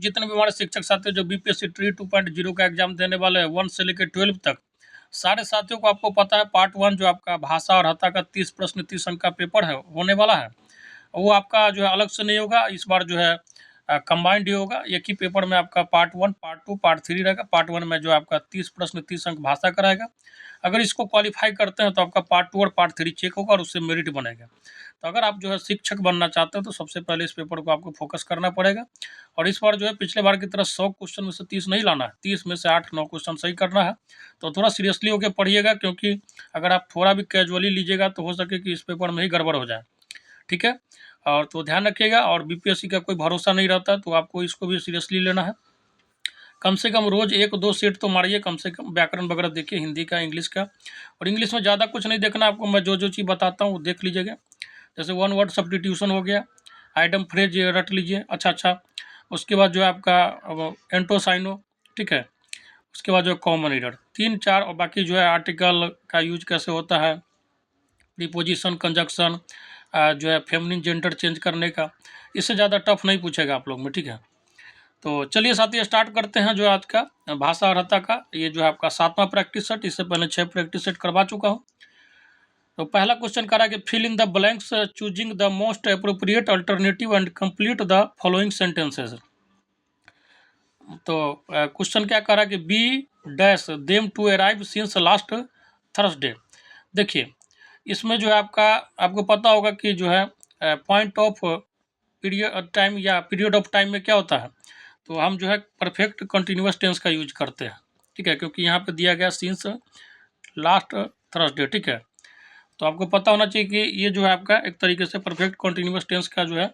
जितने भी हमारे शिक्षक साथी जो बीपीएससी ट्री 2.0 का एग्जाम देने वाले हैं 1 से लेकर 12 तक, सारे साथियों को आपको पता है पार्ट 1 जो आपका भाषा और हत्ता का 30 प्रश्न 30 अंक का पेपर है होने वाला है, वो आपका जो है अलग से नहीं होगा। इस बार जो है कंबाइंड ही होगा। एक ही पेपर में आपका पार्ट 1, पार्ट 2, पार्ट 3 रहेगा। पार्ट 1 में जो आपका 30 प्रश्न 30 अंक भाषा का रहेगा। अगर इसको क्वालिफाई करते हैं तो आपका पार्ट 2 और पार्ट 3 चेक होगा और उससे मेरिट बनेगा। तो अगर आप जो है शिक्षक बनना चाहते हैं तो सबसे पहले इस पेपर को आपको फोकस करना पड़ेगा। और इस बार जो है पिछले बार की तरह 100 क्वेश्चन में से 30 नहीं लाना है, 30 में से 8-9 क्वेश्चन सही करना है। तो थोड़ा सीरियसली होकर पढ़िएगा, क्योंकि अगर आप थोड़ा भी कैजुअली लीजिएगा तो हो सके कि इस पेपर में ही गड़बड़ हो जाए। ठीक है, और तो ध्यान रखिएगा। और बीपीएससी का कोई भरोसा नहीं रहता, तो आपको इसको भी सीरियसली लेना है। कम से कम रोज 1-2 सेट तो मारिए, कम से कम व्याकरण वगैरह देखिए, हिंदी का, इंग्लिश का। और इंग्लिश में ज़्यादा कुछ नहीं देखना आपको, मैं जो चीज़ बताता हूँ देख लीजिएगा। जैसे 1 वर्ड सब्स्टिट्यूशन हो गया, आइटम फ्रेज ये रट लीजिए। अच्छा, उसके बाद जो है आपका एंटोसाइनो, ठीक है। उसके बाद जो है कॉमन एरर 3-4, और बाकी जो है आर्टिकल का यूज कैसे होता है, प्रीपोजिशन, कंजक्शन, जो है फेमिनिन जेंडर चेंज करने का, इससे ज़्यादा टफ नहीं पूछेगा आप लोग में। ठीक है, तो चलिए साथी स्टार्ट करते हैं जो आज का भाषा और हत्ता का। ये जो है आपका 7वां प्रैक्टिस सेट, इससे पहले 6 प्रैक्टिस सेट करवा चुका हूँ। तो पहला क्वेश्चन कह रहा है कि fill in the blanks choosing the most appropriate alternative and complete the following sentences. तो क्वेश्चन क्या कह रहा है कि be dash them to arrive since last Thursday. देखिए इसमें जो है आपको पता होगा कि जो है पॉइंट ऑफ पीरियड टाइम या पीरियड ऑफ टाइम में क्या होता है, तो हम जो है परफेक्ट कंटिन्यूअस टेंस का यूज करते हैं। ठीक है, क्योंकि यहाँ पे दिया गया सिंस लास्ट थर्सडे। ठीक है, तो आपको पता होना चाहिए कि ये जो है आपका एक तरीके से परफेक्ट कंटिन्यूअस टेंस का जो है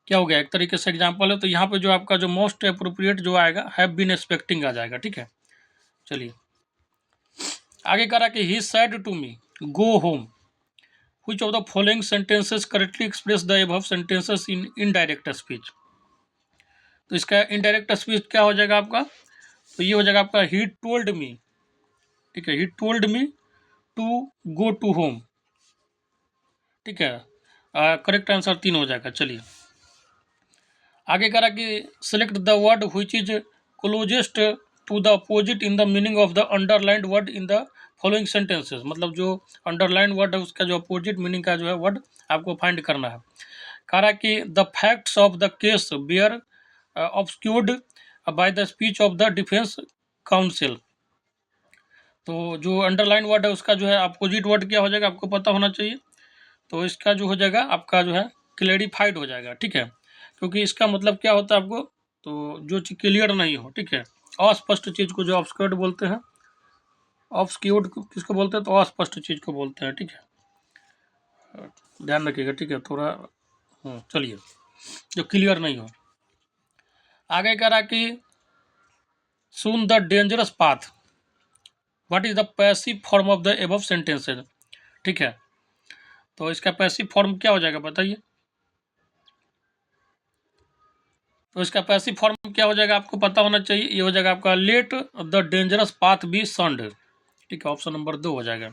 क्या हो गया, एक तरीके से एग्जाम्पल है। तो यहाँ पे जो आपका जो मोस्ट अप्रोप्रिएट जो आएगा हैव बीन एक्सपेक्टिंग आ जाएगा। ठीक है, चलिए आगे कह रहा कि he said to me go home. Which of the following sentences correctly express the above sentences in indirect speech? तो इसका इनडायरेक्ट स्पीच क्या हो जाएगा आपका, तो ये हो जाएगा आपका ही टोल्ड मी। ठीक है, he told me to go to home. ठीक है, करेक्ट आंसर 3 हो जाएगा। चलिए आगे कह रहा कि select the word which is closest to the opposite in the meaning of the underlined word in the following sentences. मतलब जो अंडरलाइन वर्ड है उसका जो अपोजिट मीनिंग का जो है वर्ड आपको फाइंड करना है। कह रहा कि the facts of the case bear obscured by the speech of the defence counsel. तो जो अंडरलाइन वर्ड है उसका जो है अपोजिट वर्ड क्या हो जाएगा आपको पता होना चाहिए। तो इसका जो हो जाएगा आपका जो है क्लेरिफाइड हो जाएगा। ठीक है, क्योंकि इसका मतलब क्या होता है आपको, तो जो चीज़ क्लियर नहीं हो। ठीक है, अस्पष्ट चीज़ को जो ऑब्स्क्योर्ड बोलते हैं, ऑब्स्क्योर्ड किसको बोलते हैं, तो अस्पष्ट चीज़ को बोलते हैं। ठीक है, ध्यान रखिएगा। ठीक है, थोड़ा चलिए जो क्लियर नहीं हो। आगे कह रहा कि shun the dangerous path, what is the passive form of the above sentences. ठीक है, तो इसका पैसिव फॉर्म क्या हो जाएगा बताइए। तो इसका पैसिव फॉर्म क्या हो जाएगा आपको पता होना चाहिए। ये हो जाएगा आपका let the dangerous path be shunned. ठीक है, ऑप्शन नंबर 2 हो जाएगा।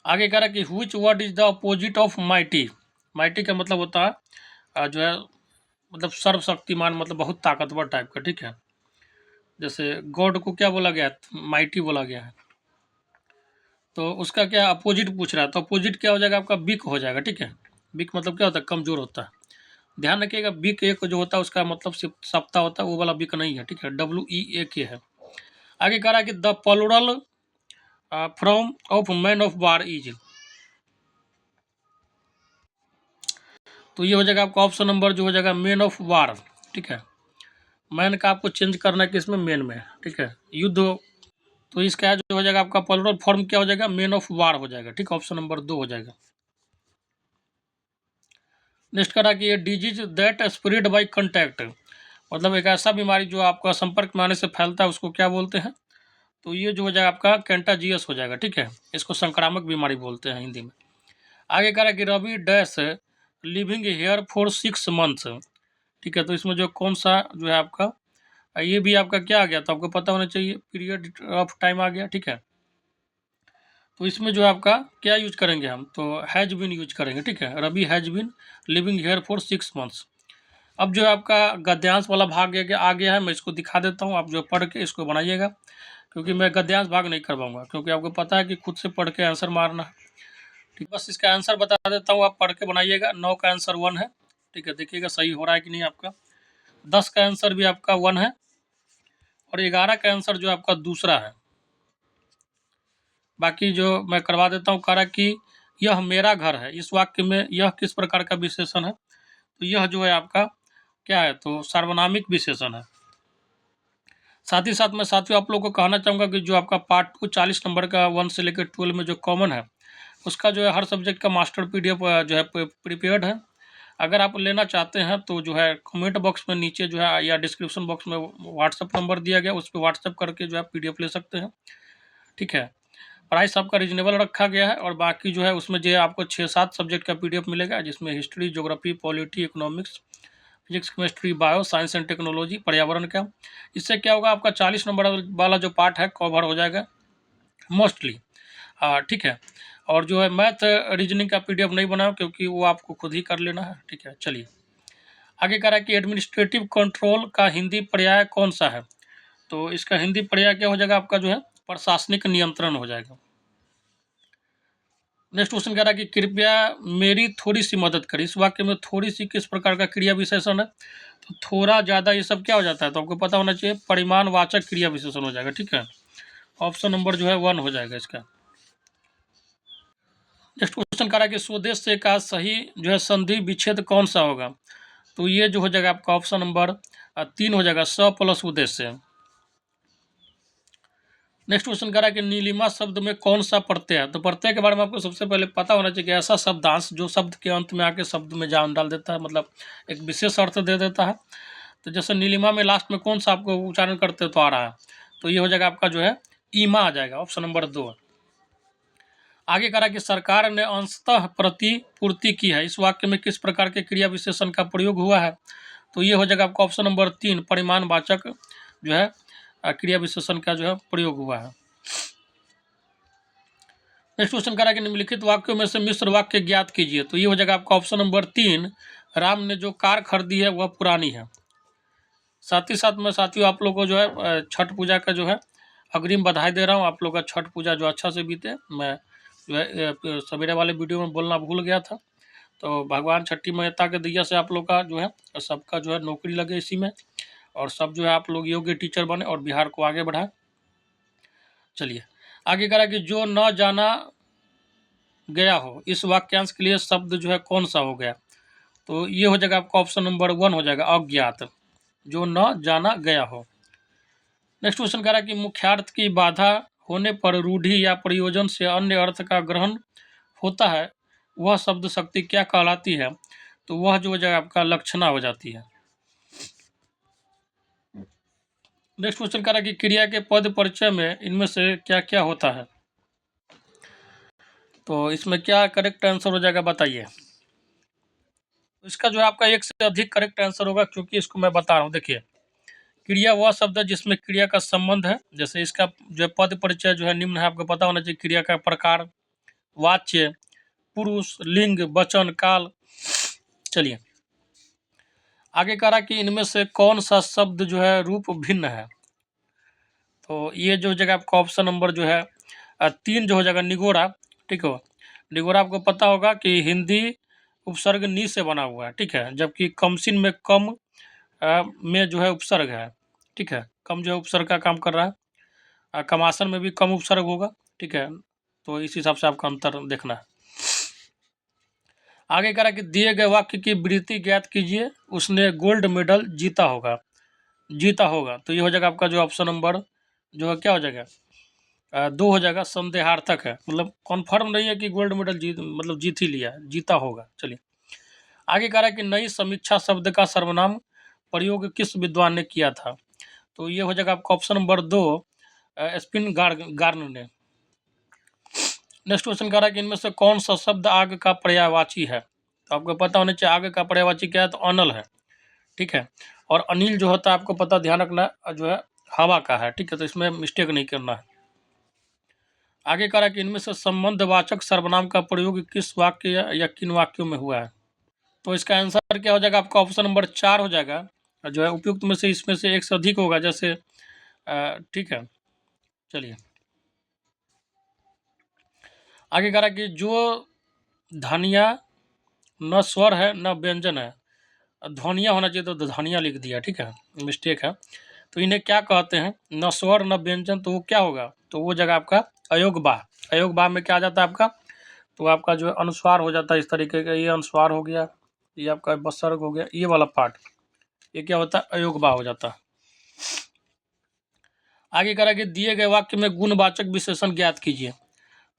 आगे कह रहा है कि which word is the opposite of mighty. Mighty का मतलब होता है जो है मतलब सर्वशक्तिमान, मतलब बहुत ताकतवर टाइप का। ठीक है, जैसे गॉड को क्या बोला गया है, माइटी बोला गया है। तो उसका क्या अपोजिट पूछ रहा है, तो अपोजिट क्या हो जाएगा आपका वीक हो जाएगा। ठीक है, वीक मतलब क्या होता है, कमजोर होता है। ध्यान रखिएगा, वीक एक जो होता है उसका मतलब सप्ताह होता है, वो वाला वीक नहीं है। ठीक है, WEAK है। आगे कह रहा है कि the plural from of man of war is. तो ये हो जाएगा आपका ऑप्शन नंबर जो हो जाएगा मैन ऑफ वार। ठीक है, मैन का आपको चेंज करना है किसमें, मैन में। ठीक है, युद्ध। तो इसका जो हो जाएगा आपका प्लूरल फॉर्म क्या हो जाएगा, मैन ऑफ वार हो जाएगा। ठीक है, ऑप्शन नंबर 2 हो जाएगा। नेक्स्ट करा कि ये disease that spread by contact, मतलब एक ऐसा बीमारी जो आपका संपर्क में आने से फैलता है उसको क्या बोलते हैं, तो ये जो हो जाएगा आपका कैंटाजियस हो जाएगा। ठीक है, इसको संक्रामक बीमारी बोलते हैं हिंदी में। आगे कह रहा है कि Ravi dash living here for 6 months. ठीक है, तो इसमें जो कौन सा जो है आपका, ये भी आपका क्या आ गया, तो आपको पता होना चाहिए, पीरियड ऑफ टाइम आ गया। ठीक है, तो इसमें जो है आपका क्या यूज करेंगे हम, तो हैज बीन यूज करेंगे। ठीक है, Ravi has been living here for 6 months. अब जो है आपका गद्यांश वाला भाग आ गया है, मैं इसको दिखा देता हूँ, आप जो पढ़ के इसको बनाइएगा, क्योंकि मैं गद्यांश भाग नहीं करवाऊंगा, क्योंकि आपको पता है कि खुद से पढ़ के आंसर मारना है। ठीक, बस इसका आंसर बता देता हूँ, आप पढ़ के बनाइएगा। 9 का आंसर 1 है। ठीक है, देखिएगा सही हो रहा है कि नहीं आपका। 10 का आंसर भी आपका 1 है, और 11 का आंसर जो आपका दूसरा है। बाकी जो मैं करवा देता हूँ, कह रहा कि यह मेरा घर है, इस वाक्य में यह किस प्रकार का विशेषण है? तो यह जो है आपका क्या है? तो सार्वनामिक विशेषण है। साथ ही साथ मैं साथियों आप लोगों को कहना चाहूँगा कि जो आपका पार्ट 2 40 नंबर का 1 से लेकर 12 में जो कॉमन है, उसका जो है हर सब्जेक्ट का मास्टर PDF जो है प्रिपेयर्ड है। अगर आप लेना चाहते हैं तो जो है कमेंट बॉक्स में नीचे जो है या डिस्क्रिप्शन बॉक्स में व्हाट्सअप नंबर दिया गया, उस पर व्हाट्सअप करके जो है PDF ले सकते हैं। ठीक है, प्राइस आपका रीजनेबल रखा गया है, और बाकी जो है उसमें जो है आपको 6-7 सब्जेक्ट का PDF मिलेगा, जिसमें history, geography, polity, economics, physics, chemistry, bio, science and technology, पर्यावरण का। इससे क्या होगा, आपका 40 नंबर वाला जो पार्ट है कवर हो जाएगा मोस्टली। ठीक है, और जो है मैथ रीजनिंग का PDF नहीं बनाओ, क्योंकि वो आपको खुद ही कर लेना है। ठीक है, चलिए आगे कह रहा है कि एडमिनिस्ट्रेटिव कंट्रोल का हिंदी पर्याय कौन सा है? तो इसका हिंदी पर्याय क्या हो जाएगा आपका? जो है प्रशासनिक नियंत्रण हो जाएगा। नेक्स्ट क्वेश्चन कह रहा है कि कृपया मेरी थोड़ी सी मदद करें। इस वाक्य में थोड़ी सी किस प्रकार का क्रिया विशेषण है? तो थोड़ा, ज़्यादा, ये सब क्या हो जाता है? तो आपको पता होना चाहिए, परिमाणवाचक क्रिया विशेषण हो जाएगा। ठीक है, ऑप्शन नंबर जो है 1 हो जाएगा इसका। नेक्स्ट क्वेश्चन कह रहा है कि स्वदेश से का सही जो है संधि विच्छेद कौन सा होगा? तो ये जो हो जाएगा आपका ऑप्शन नंबर 3 हो जाएगा, स प्लस उद्देश्य। नेक्स्ट क्वेश्चन कह रहा है कि नीलिमा शब्द में कौन सा प्रत्यय है? तो प्रत्यय के बारे में आपको सबसे पहले पता होना चाहिए कि ऐसा शब्दांश जो शब्द के अंत में आके शब्द में जान डाल देता है, मतलब एक विशेष अर्थ दे देता है। तो जैसे नीलिमा में लास्ट में कौन सा आपको उच्चारण करते तो आ रहा है, तो ये हो जाएगा आपका जो है ईमा आ जाएगा, ऑप्शन नंबर 2। आगे कह रहा है कि सरकार ने अंशतः प्रतिपूर्ति की है। इस वाक्य में किस प्रकार के क्रिया विशेषण का प्रयोग हुआ है? तो ये हो जाएगा आपका ऑप्शन नंबर 3, परिमाणवाचक जो है क्रिया विशेषण का जो है प्रयोग हुआ है। नेक्स्ट क्वेश्चन कह रहा है कि निम्नलिखित वाक्यों में से मिश्र वाक्य ज्ञात कीजिए। तो ये हो जाएगा आपका ऑप्शन नंबर 3, राम ने जो कार खरीदी है वह पुरानी है। साथ ही साथ मैं साथियों आप लोगों को जो है छठ पूजा का जो है अग्रिम बधाई दे रहा हूँ। आप लोग का छठ पूजा जो अच्छा से बीते। मैं जो है सवेरे वाले वीडियो में बोलना भूल गया था, तो भगवान छठी माता के दैया से आप लोग का जो है सबका जो है नौकरी लगे इसी में, और सब जो है आप लोग योग्य टीचर बने और बिहार को आगे बढ़ाए। चलिए आगे कह रहा है कि जो न जाना गया हो, इस वाक्यांश के लिए शब्द जो है कौन सा हो गया? तो ये हो जाएगा आपका ऑप्शन नंबर 1 हो जाएगा, अज्ञात, जो न जाना गया हो। नेक्स्ट क्वेश्चन कह रहा है कि मुख्यार्थ की बाधा होने पर रूढ़ि या प्रयोजन से अन्य अर्थ का ग्रहण होता है, वह शब्द शक्ति क्या कहलाती है? तो वह जो हो जाएगा आपका लक्षणा हो जाती है। नेक्स्ट क्वेश्चन कह रहा है कि क्रिया के पद परिचय में इनमें से क्या क्या होता है? तो इसमें क्या करेक्ट आंसर हो जाएगा बताइए। इसका जो है आपका एक से अधिक करेक्ट आंसर होगा, क्योंकि इसको मैं बता रहा हूँ। देखिए, क्रिया वह शब्द है जिसमें क्रिया का संबंध है। जैसे इसका जो पद परिचय जो है निम्न है, आपको पता होना चाहिए क्रिया का प्रकार, वाच्य, पुरुष, लिंग, वचन, काल। चलिए आगे कह रहा कि इनमें से कौन सा शब्द जो है रूप भिन्न है? तो ये जो जगह आपका ऑप्शन नंबर जो है 3 जो हो जाएगा, निगोरा। ठीक है, निगोरा आपको पता होगा कि हिंदी उपसर्ग नी से बना हुआ है। ठीक है, जबकि कमसिन में कम में जो है उपसर्ग है। ठीक है, कम जो है उपसर्ग का काम कर रहा है। कमासन में भी कम उपसर्ग होगा। ठीक है, तो इस हिसाब से आपका अंतर देखना है। आगे कह रहा कि दिए गए वाक्य की वृत्ति ज्ञात कीजिए, उसने गोल्ड मेडल जीता होगा। जीता होगा, तो ये हो जाएगा आपका जो ऑप्शन नंबर जो है क्या हो जाएगा 2 हो जाएगा, संदेहार्थक है, मतलब कॉन्फर्म नहीं है कि गोल्ड मेडल जीत ही लिया, जीता होगा। चलिए आगे कह रहा है कि नई समीक्षा शब्द का सर्वनाम प्रयोग किस विद्वान ने किया था? तो ये हो जाएगा आपका ऑप्शन नंबर 2, स्पिन गार्न ने। नेक्स्ट क्वेश्चन कह रहा है कि इनमें से कौन सा शब्द आग का पर्यायवाची है? तो आपको पता होना चाहिए आग का पर्यायवाची क्या है, तो अनल है। ठीक है, और अनिल जो होता है आपको पता, ध्यान रखना जो है हवा का है। ठीक है, तो इसमें मिस्टेक नहीं करना है। आगे कह रहा है कि इनमें से संबंधवाचक सर्वनाम का प्रयोग किस वाक्य या किन वाक्यों में हुआ है? तो इसका आंसर क्या हो जाएगा आपका? ऑप्शन नंबर 4 हो जाएगा, जो है उपयुक्त में से इसमें से एक से अधिक होगा, जैसे ठीक है। चलिए आगे कह रहा है कि जो धनिया न स्वर है न व्यंजन है, ध्वनिया होना चाहिए तो धनिया लिख दिया, ठीक है, मिस्टेक है। तो इन्हें क्या कहते हैं? न स्वर न व्यंजन, तो वो क्या होगा? तो वो जगह आपका अयोग्य। अयोग्य में क्या आ जाता है आपका? तो आपका जो है अनुस्वार हो जाता है इस तरीके का, ये अनुस्वार हो गया, ये आपका बसर्ग हो गया, ये वाला पार्ट, ये क्या होता है? अयोग्य हो जाता है। आगे कह रहा है कि दिए गए वाक्य में गुणवाचक विशेषण ज्ञात कीजिए।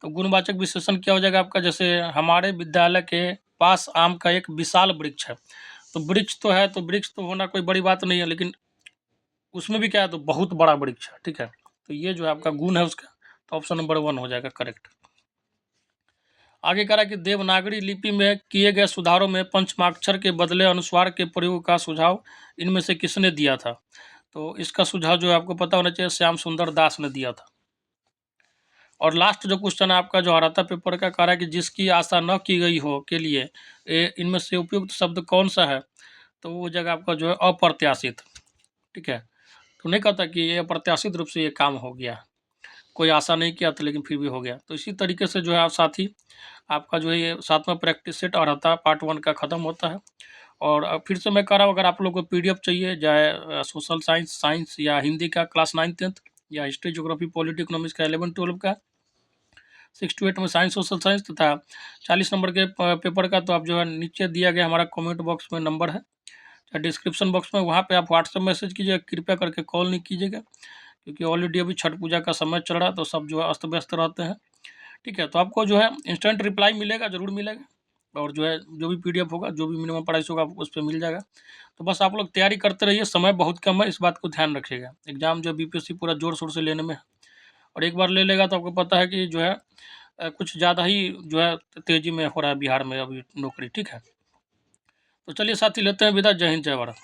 तो गुणवाचक विशेषण क्या हो जाएगा आपका? जैसे हमारे विद्यालय के पास आम का एक विशाल वृक्ष है। तो वृक्ष तो है, तो वृक्ष तो होना कोई बड़ी बात नहीं है, लेकिन उसमें भी क्या है? तो बहुत बड़ा वृक्ष है, ठीक है। तो ये जो है आपका गुण है उसका, तो ऑप्शन नंबर 1 हो जाएगा करेक्ट। आगे कह रहा है कि देवनागरी लिपि में किए गए सुधारों में पंचमाक्षर के बदले अनुस्वार के प्रयोग का सुझाव इनमें से किसने दिया था? तो इसका सुझाव जो है आपको पता होना चाहिए, श्याम सुंदर दास ने दिया था। और लास्ट जो क्वेश्चन है आपका जो आ रहा था पेपर का, कह रहा है कि जिसकी आशा न की गई हो के लिए इनमें से उपयुक्त शब्द कौन सा है? तो वो जगह आपका जो है अप्रत्याशित, ठीक है। तो नहीं कहता कि ये अप्रत्याशित रूप से ये काम हो गया, कोई आशा नहीं किया था लेकिन फिर भी हो गया। तो इसी तरीके से जो है आप साथी, आपका जो है ये 7वां प्रैक्टिस सेट और रहता है पार्ट 1 का ख़त्म होता है। और फिर से मैं कह रहा हूँ, अगर आप लोग को पीडीएफ चाहिए, चाहे सोशल साइंस, साइंस या हिंदी का क्लास 9 10th, या हिस्ट्री, ज्योग्राफी, पॉलिटी, इकोनॉमिक्स का 11 12 का, 6 to 8 में साइंस, सोशल साइंस तथा 40 नंबर के पेपर का, तो आप जो है नीचे दिया गया हमारा कमेंट बॉक्स में नंबर है, डिस्क्रिप्शन बॉक्स में, वहाँ पे आप व्हाट्सएप मैसेज कीजिएगा, कृपया करके कॉल नहीं कीजिएगा, क्योंकि ऑलरेडी अभी छठ पूजा का समय चल रहा है, तो सब जो है अस्त व्यस्त रहते हैं, ठीक है। तो आपको जो है इंस्टेंट रिप्लाई मिलेगा, ज़रूर मिलेगा, और जो है जो भी पीडीएफ होगा, जो भी मिनिमम प्राइस होगा, उस पे मिल जाएगा। तो बस आप लोग तैयारी करते रहिए, समय बहुत कम है, इस बात को ध्यान रखिएगा। एग्ज़ाम जो बीपीएससी पूरा ज़ोर शोर से लेने में है, और एक बार ले लेगा तो आपको पता है कि जो है कुछ ज़्यादा ही जो है तेज़ी में हो रहा है बिहार में अभी नौकरी, ठीक है। तो चलिए साथी, लेते हैं विदा। जय हिंद, जय भारत।